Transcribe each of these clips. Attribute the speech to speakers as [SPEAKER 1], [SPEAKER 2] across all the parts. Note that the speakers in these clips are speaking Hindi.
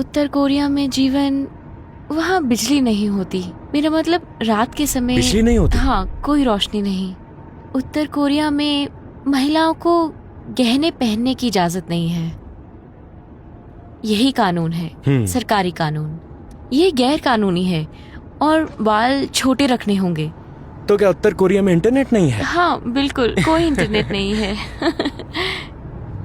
[SPEAKER 1] उत्तर कोरिया में जीवन, वहाँ बिजली नहीं होती। मेरा मतलब रात के समय
[SPEAKER 2] बिजली नहीं होती?
[SPEAKER 1] हाँ, कोई रोशनी नहीं। उत्तर कोरिया में महिलाओं को गहने पहनने की इजाजत नहीं है। यही कानून है, सरकारी कानून। ये गैर कानूनी है और बाल छोटे रखने होंगे।
[SPEAKER 2] तो क्या उत्तर कोरिया में इंटरनेट नहीं है?
[SPEAKER 1] हाँ बिल्कुल, कोई इंटरनेट नहीं है।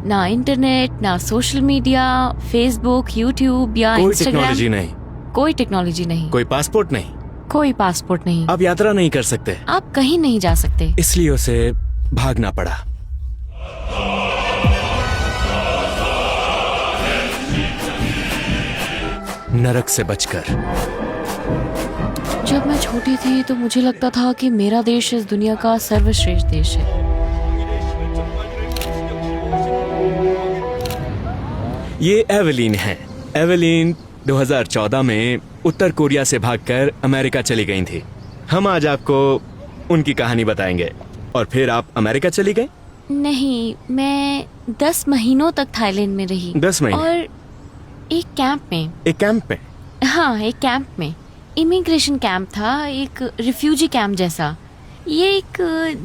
[SPEAKER 1] ना इंटरनेट, ना सोशल मीडिया, फेसबुक, यूट्यूब या
[SPEAKER 2] कोई
[SPEAKER 1] इंस्टाग्राम।
[SPEAKER 2] टेक्नोलॉजी नहीं?
[SPEAKER 1] कोई टेक्नोलॉजी नहीं।
[SPEAKER 2] कोई पासपोर्ट नहीं?
[SPEAKER 1] कोई पासपोर्ट नहीं।
[SPEAKER 2] आप यात्रा नहीं कर सकते?
[SPEAKER 1] आप कहीं नहीं जा सकते।
[SPEAKER 2] इसलिए उसे भागना पड़ा। नरक से बचकर।
[SPEAKER 1] जब मैं छोटी थी तो मुझे लगता था कि मेरा देश इस दुनिया का सर्वश्रेष्ठ देश है।
[SPEAKER 2] ये एवेलिन है। एवेलिन 2014 में उत्तर कोरिया से भागकर अमेरिका चली गई थी। हम आज आपको उनकी कहानी बताएंगे। और फिर आप अमेरिका चली गई?
[SPEAKER 1] नहीं, मैं 10 महीनों तक थाईलैंड में रही।
[SPEAKER 2] 10 महीने?
[SPEAKER 1] और एक कैंप में।
[SPEAKER 2] एक कैंप में?
[SPEAKER 1] हाँ, एक कैंप में। इमिग्रेशन कैंप था, एक रिफ्यूजी कैंप जैसा। ये एक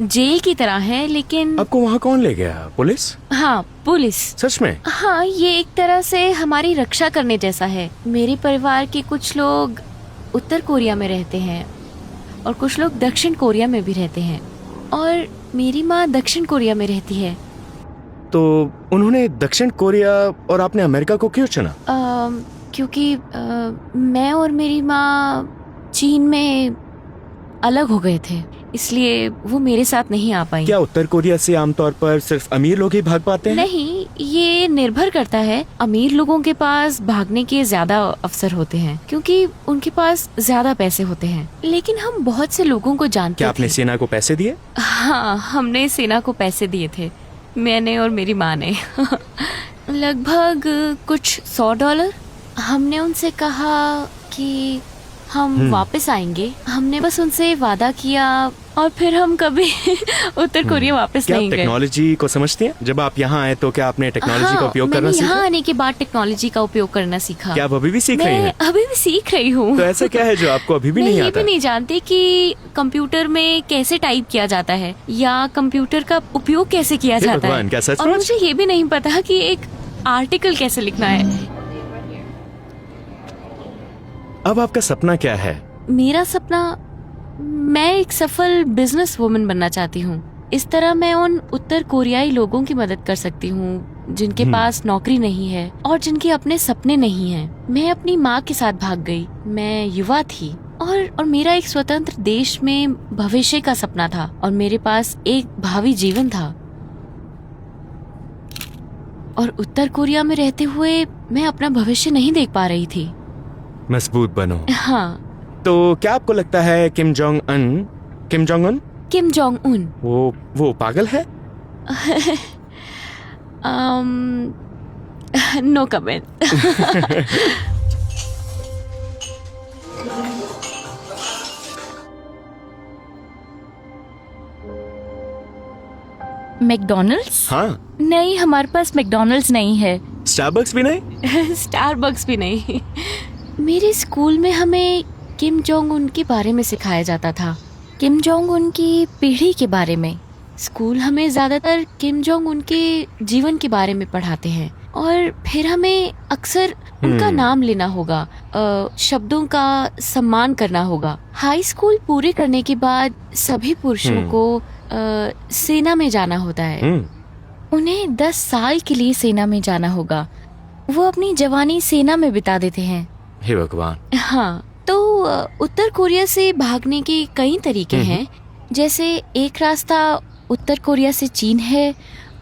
[SPEAKER 1] जेल की तरह है, लेकिन
[SPEAKER 2] आपको वहाँ कौन ले गया? पुलिस?
[SPEAKER 1] हाँ, पुलिस।
[SPEAKER 2] सच में?
[SPEAKER 1] हाँ, ये एक तरह से हमारी रक्षा करने जैसा है। मेरे परिवार के कुछ लोग उत्तर कोरिया में रहते हैं और कुछ लोग दक्षिण कोरिया में भी रहते हैं, और मेरी माँ दक्षिण कोरिया में रहती है।
[SPEAKER 2] तो उन्होंने दक्षिण कोरिया और आपने अमेरिका को क्यों चुना?
[SPEAKER 1] क्योंकि मैं और मेरी माँ चीन में अलग हो गए थे, इसलिए वो मेरे साथ नहीं आ पाई।
[SPEAKER 2] क्या उत्तर कोरिया से आमतौर पर सिर्फ अमीर लोग ही भाग पाते हैं?
[SPEAKER 1] नहीं, ये निर्भर करता है। अमीर लोगों के पास भागने के ज्यादा अवसर होते हैं क्योंकि उनके पास ज्यादा पैसे होते हैं। लेकिन हम बहुत से लोगों को जानते थे।
[SPEAKER 2] क्या आपने सेना को पैसे दिए?
[SPEAKER 1] हाँ, हमने सेना को पैसे दिए थे, मैंने और मेरी माँ ने। लगभग कुछ $100। हमने उनसे कहा कि हम वापस आएंगे। हमने बस उनसे वादा किया और फिर हम कभी उत्तर कोरिया वापस
[SPEAKER 2] क्या
[SPEAKER 1] नहीं गए।
[SPEAKER 2] टेक्नोलॉजी को समझती हैं? जब आप यहाँ आए तो क्या आपने टेक्नोलॉजी का उपयोग करना सीखा?
[SPEAKER 1] यहाँ आने के बाद टेक्नोलॉजी का उपयोग करना सीखा।
[SPEAKER 2] क्या आप अभी भी सीख रही हैं?
[SPEAKER 1] मैं अभी भी सीख रही हूँ।
[SPEAKER 2] तो ऐसा क्या है जो आपको अभी भी
[SPEAKER 1] मैं
[SPEAKER 2] नहीं
[SPEAKER 1] ये
[SPEAKER 2] आता?
[SPEAKER 1] भी नहीं जानती कि कंप्यूटर में कैसे टाइप किया जाता है या कंप्यूटर का उपयोग कैसे किया
[SPEAKER 2] हे
[SPEAKER 1] जाता
[SPEAKER 2] भगवान,
[SPEAKER 1] है।
[SPEAKER 2] क्या सचमुच?
[SPEAKER 1] और मुझे ये भी नहीं पता कि एक आर्टिकल कैसे लिखना है।
[SPEAKER 2] अब आपका सपना क्या है?
[SPEAKER 1] मेरा सपना, मैं एक सफल बिजनेस वुमन बनना चाहती हूँ। इस तरह मैं उन उत्तर कोरियाई लोगों की मदद कर सकती हूँ जिनके पास नौकरी नहीं है और जिनके अपने सपने नहीं हैं। मैं अपनी माँ के साथ भाग गई। मैं युवा थी और मेरा एक स्वतंत्र देश में भविष्य का सपना था और मेरे पास एक भावी जीवन था। और उत्तर कोरिया में रहते हुए मैं अपना भविष्य नहीं देख पा रही थी।
[SPEAKER 2] मजबूत बनो।
[SPEAKER 1] हाँ।
[SPEAKER 2] तो क्या आपको लगता है किम जोंग उन वो पागल है?
[SPEAKER 1] No comment.
[SPEAKER 3] मैकडॉनल्ड्स?
[SPEAKER 2] हाँ।
[SPEAKER 3] नहीं, हमारे पास मैकडॉनल्ड्स नहीं है।
[SPEAKER 2] स्टारबक्स भी नहीं?
[SPEAKER 1] स्टारबक्स भी नहीं। मेरे स्कूल में हमें किम जोंग उन के बारे में सिखाया जाता था। किम जोंग उन की पीढ़ी के बारे में। स्कूल हमें ज्यादातर किम जोंग उन के जीवन के बारे में पढ़ाते हैं और फिर हमें अक्सर उनका नाम लेना होगा, शब्दों का सम्मान करना होगा। हाई स्कूल पूरे करने के बाद सभी पुरुषों को सेना में जाना होता है। उन्हें 10 साल के लिए सेना में जाना होगा। वो अपनी जवानी सेना में बिता देते हैं।
[SPEAKER 2] हे भगवान।
[SPEAKER 1] हाँ, तो उत्तर कोरिया से भागने के कई तरीके हैं। जैसे एक रास्ता उत्तर कोरिया से चीन है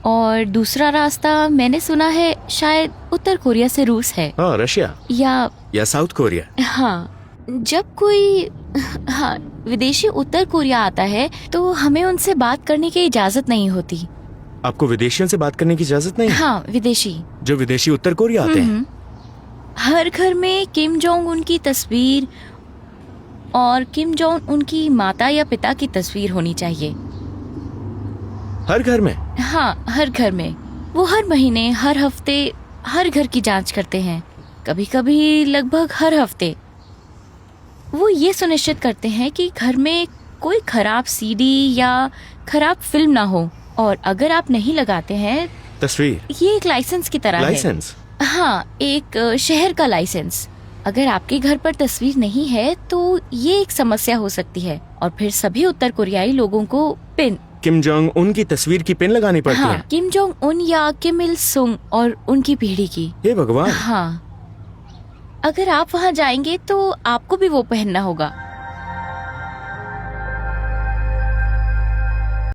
[SPEAKER 1] और दूसरा रास्ता मैंने सुना है शायद उत्तर कोरिया से रूस है।
[SPEAKER 2] रशिया या साउथ कोरिया।
[SPEAKER 1] हाँ, जब कोई विदेशी उत्तर कोरिया आता है तो हमें उनसे बात करने की इजाजत नहीं होती।
[SPEAKER 2] आपको विदेशियों से बात करने की इजाजत नहीं?
[SPEAKER 1] हाँ, विदेशी।
[SPEAKER 2] जो विदेशी उत्तर कोरिया आते हैं।
[SPEAKER 1] हर घर में किम जोंग उन की तस्वीर और किम जोंग उन की माता या पिता की तस्वीर होनी चाहिए।
[SPEAKER 2] हर घर में?
[SPEAKER 1] हाँ, हर घर में। वो हर महीने, हर हफ्ते हर घर की जांच करते हैं। कभी कभी लगभग हर हफ्ते। वो ये सुनिश्चित करते हैं कि घर में कोई खराब सीडी या खराब फिल्म ना हो, और अगर आप नहीं लगाते हैं,
[SPEAKER 2] तस्वीर?
[SPEAKER 1] ये एक लाइसेंस की तरह है।
[SPEAKER 2] लाइसेंस?
[SPEAKER 1] हाँ, एक शहर का लाइसेंस। अगर आपके घर पर तस्वीर नहीं है तो ये एक समस्या हो सकती है, और फिर सभी उत्तर कोरियाई लोगों को पिन,
[SPEAKER 2] किम जोंग उन की तस्वीर की पिन लगानी पड़ती
[SPEAKER 1] हाँ,
[SPEAKER 2] है?
[SPEAKER 1] किम जोंग उन या किम इल सुंग और उनकी पीढ़ी की।
[SPEAKER 2] हे भगवान।
[SPEAKER 1] हाँ, अगर आप वहाँ जाएंगे तो आपको भी वो पहनना होगा।